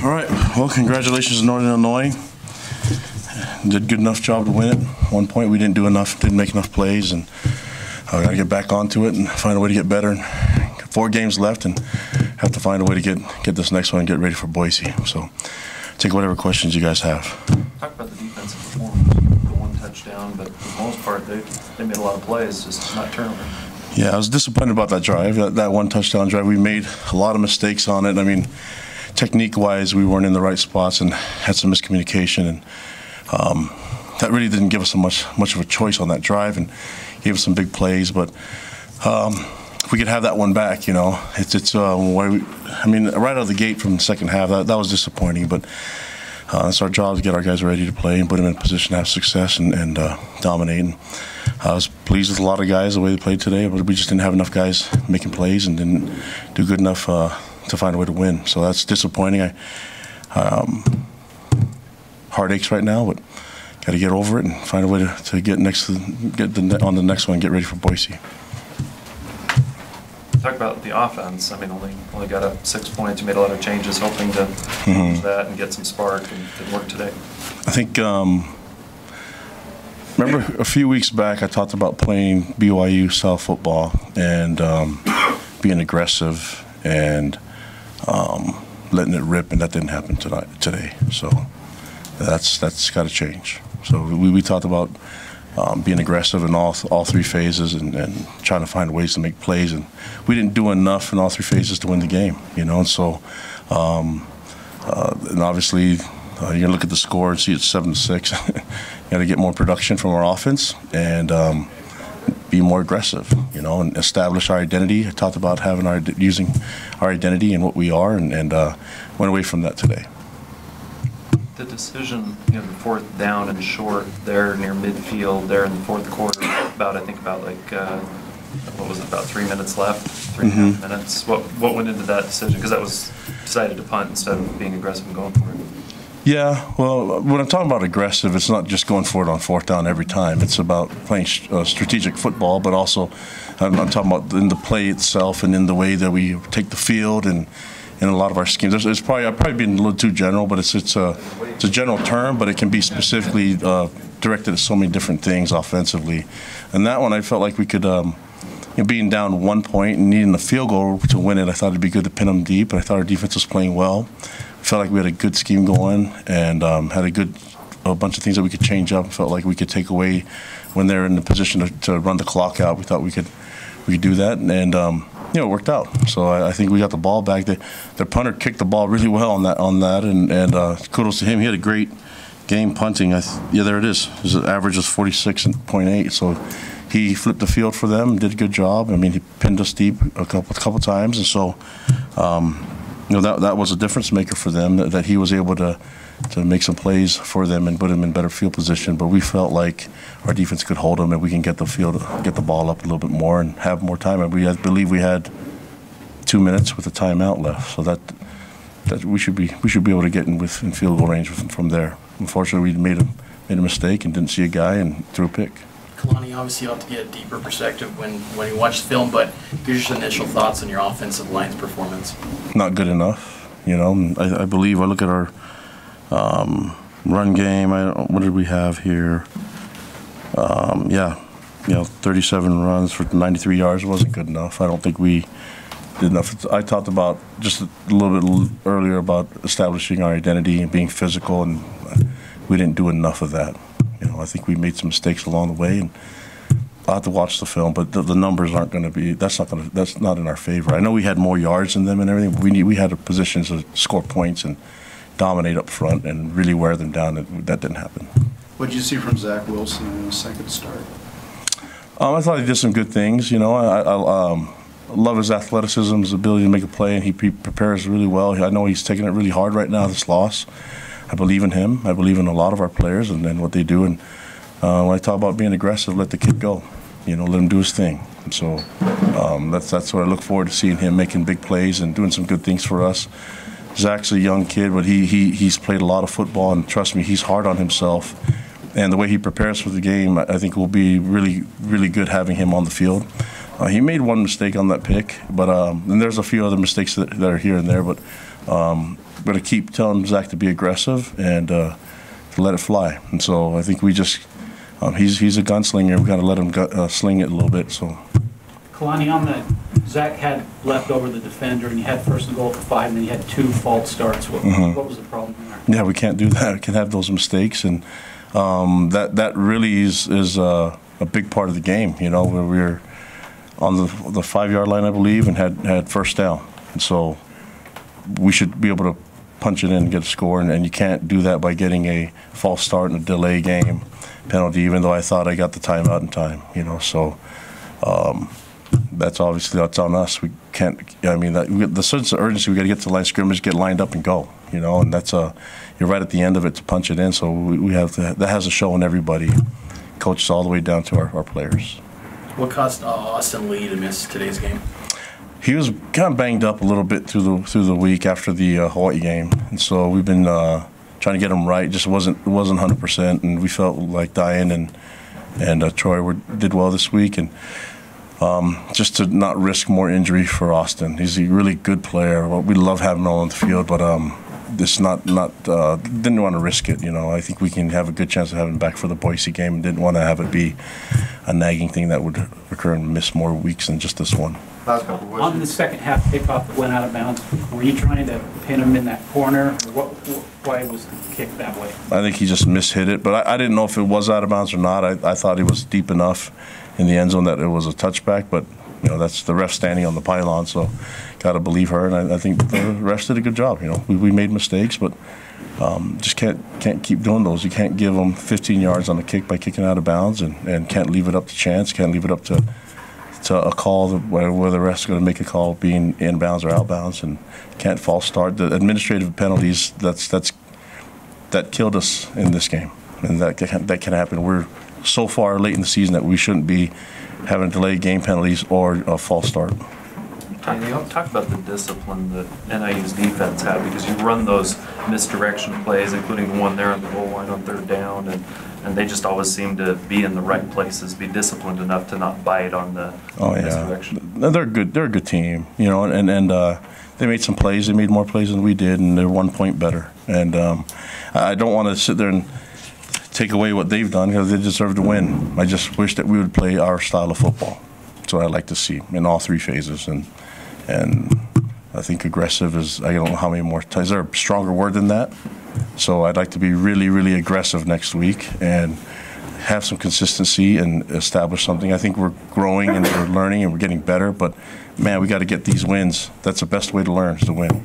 All right. Well, congratulations to Northern Illinois. Did a good enough job to win it. 1 point, we didn't do enough, didn't make enough plays, and got to get back onto it and find a way to get better. 4 games left, and have to find a way to get this next one and get ready for Boise. So, take whatever questions you guys have. Talk about the defensive performance. The 1 touchdown, but for the most part, they made a lot of plays, just not turnover. Yeah, I was disappointed about that drive. That 1 touchdown drive, we made a lot of mistakes on it. I mean, technique-wise, we weren't in the right spots and had some miscommunication, and that really didn't give us much of a choice on that drive, and gave us some big plays. But if we could have that one back, you know, it's I mean, right out of the gate from the second half, that was disappointing. But it's our job to get our guys ready to play and put them in a position to have success and dominate. And I was pleased with a lot of guys the way they played today, but we just didn't have enough guys making plays and didn't do good enough to find a way to win. So that's disappointing. Heartaches right now, but got to get over it and find a way to get on the next one and get ready for Boise. Talk about the offense. I mean, only got up 6 points. You made a lot of changes, hoping to change that and get some spark, and didn't work today. I think. Remember a few weeks back, I talked about playing BYU style football and being aggressive and letting it rip, and that didn't happen today. So that's got to change. So we talked about being aggressive in all 3 phases and trying to find ways to make plays, and we didn't do enough in all 3 phases to win the game, you know. And so, and obviously, you're gonna look at the score and see it's 7-6. You got to get more production from our offense and be more aggressive, you know, and establish our identity. I talked about using our identity and what we are, and went away from that today. The decision, you know, the 4th down and short there near midfield there in the 4th quarter, about what was it, about 3 minutes left, 3.5 minutes. What went into that decision? Because that was decided to punt instead of being aggressive and going for it. Yeah, well, when I'm talking about aggressive, it's not just going for it on 4th down every time. It's about playing strategic football, but also I'm talking about in the play itself and in the way that we take the field and in a lot of our schemes. I've probably been a little too general, but it's a general term, but it can be specifically directed at so many different things offensively. And that one, I felt like we could, being down 1 point and needing a field goal to win it, I thought it'd be good to pin them deep, and I thought our defense was playing well. Felt like we had a good scheme going and had a bunch of things that we could change up. Felt like we could take away when they're in the position to run the clock out. We thought we could do that, and it worked out. So I think we got the ball back. Their punter kicked the ball really well on that, and kudos to him. He had a great game punting. Yeah, there it is. His average was 46.8. So he flipped the field for them, did a good job. I mean, he pinned us deep a couple times, and so. That was a difference maker for them, that he was able to make some plays for them and put them in better field position. But we felt like our defense could hold them, and we can get the ball up a little bit more and have more time. And I believe we had 2 minutes with a timeout left, so that we should be able to get in field goal range from there. Unfortunately, we made a mistake and didn't see a guy and threw a pick. Kalani, obviously you'll have to get a deeper perspective when you watch the film, but here's your initial thoughts on your offensive line's performance. Not good enough, you know. I believe I look at our run game. What did we have here? 37 runs for 93 yards wasn't good enough. I don't think we did enough. I talked about just a little bit earlier about establishing our identity and being physical, and we didn't do enough of that. You know, I think we made some mistakes along the way, and I'll have to watch the film. But the numbers aren't going to be. That's not in our favor. I know we had more yards than them and everything. But we had positions to score points and dominate up front and really wear them down. That didn't happen. What did you see from Zach Wilson in his second start? I thought he did some good things. You know, I love his athleticism, his ability to make a play, and he prepares really well. I know he's taking it really hard right now, this loss. I believe in him. I believe in a lot of our players and what they do. And when I talk about being aggressive, let the kid go. You know, let him do his thing. And so that's what I look forward to seeing him making big plays and doing some good things for us. Zach's a young kid, but he's played a lot of football, and trust me, he's hard on himself. And the way he prepares for the game, I think will be really, really good having him on the field. He made one mistake on that pick, but and there's a few other mistakes that are here and there. But going to keep telling Zach to be aggressive and to let it fly. And so I think we just he's a gunslinger. We got to let him sling it a little bit. So. Kalani, on that, Zach had left over the defender, and you had first and goal for 5, and then you had 2 false starts. What was the problem there? Yeah, we can't do that. We can have those mistakes, and that really is a big part of the game. You know, where we were on the 5-yard line, I believe, and had first down, and so we should be able to punch it in and get a score, and you can't do that by getting a false start and a delay game penalty. Even though I thought I got the timeout in time, you know, so. That's on us. We can't. I mean, the sense of urgency. We got to get to the line of scrimmage, get lined up, and go. You know, and that's you're right at the end of it to punch it in. So we have to. That has to show in everybody, coaches all the way down to our players. What caused Austin Lee to miss today's game? He was kind of banged up a little bit through the week after the Hawaii game, and so we've been trying to get him right. Just wasn't 100%, and we felt like Diane and Troy did well this week, and. Just to not risk more injury for Austin. He's a really good player. We love having him on the field, but this didn't want to risk it. You know, I think we can have a good chance of having him back for the Boise game, and didn't want to have it be a nagging thing that would occur and miss more weeks than just this one. On the second half kickoff that went out of bounds, were you trying to pin him in that corner? Or why was the kick that way? I think he just mishit it, but I didn't know if it was out of bounds or not. I thought he was deep enough in the end zone that it was a touchback, but you know, that's the ref standing on the pylon, so got to believe her, and I think the refs did a good job. You know, we made mistakes, but just can't keep doing those. You can't give them 15 yards on the kick by kicking out of bounds, and can't leave it up to chance, can't leave it up to a call where the ref's going to make a call being inbounds or outbounds, and can't false start. The administrative penalties that killed us in this game, and that can happen. We're so far late in the season that we shouldn't be having delayed game penalties or a false start. Talk about the discipline that NIU's defense had, because you run those misdirection plays, including one there on the goal line on 3rd down, and they just always seem to be in the right places, be disciplined enough to not bite on the misdirection. They're good. They're a good team, you know, and they made some plays. They made more plays than we did, and they're 1 point better. And I don't want to sit there and take away what they've done, because they deserve to win. I just wish that we would play our style of football. That's what I like to see in all 3 phases, and I think aggressive is, I don't know how many more times. Is there a stronger word than that? So I'd like to be really, really aggressive next week and have some consistency and establish something. I think we're growing and we're learning and we're getting better, but man, we got to get these wins. That's the best way to learn, is to win.